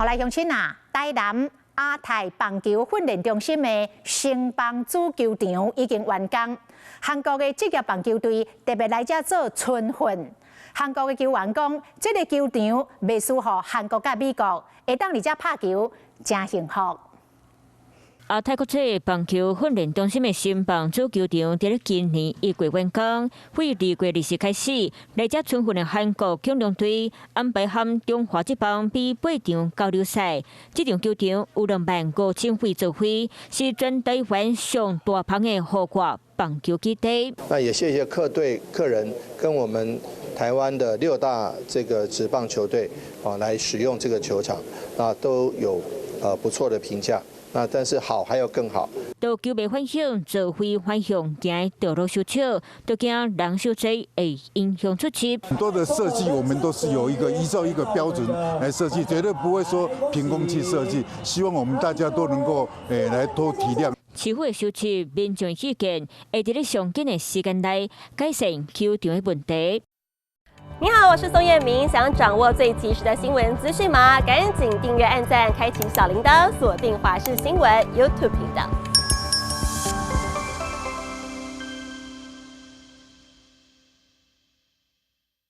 后来乡亲啊，台南亚太棒球训练中心的成棒主球场已经完工。韩国的职业棒球队特别来这做春训。韩国的球员讲，这个球场袂输予韩国甲美国，会当伫遮拍球，真幸福。亚太国际棒球训练中心的新棒主球场，伫咧今年1月完工，为2月20日开始，来遮春训的韩国恐龙队安排和中华职棒比8场交流赛。这场球场有25000位座位，是全台湾上大棚的户外棒球基地。那也谢谢客队客人跟我们台湾的6大这个职棒球队来使用这个球场，都有不错的评价。那但是好还有更好。到球迷反响，座位反向行道路修少，都惊人少济会影响出席。很多的设计我们都是有依照一个标准来设计，绝对不会说凭空去设计。希望我们大家都能够来多体谅。市府的修葺，民众意见会伫咧上紧的时间内改善球场的问题。你好，我是宋彦明。想掌握最及时的新闻资讯吗？赶紧订阅、按赞、开启小铃铛，锁定华视新闻 YouTube 频道。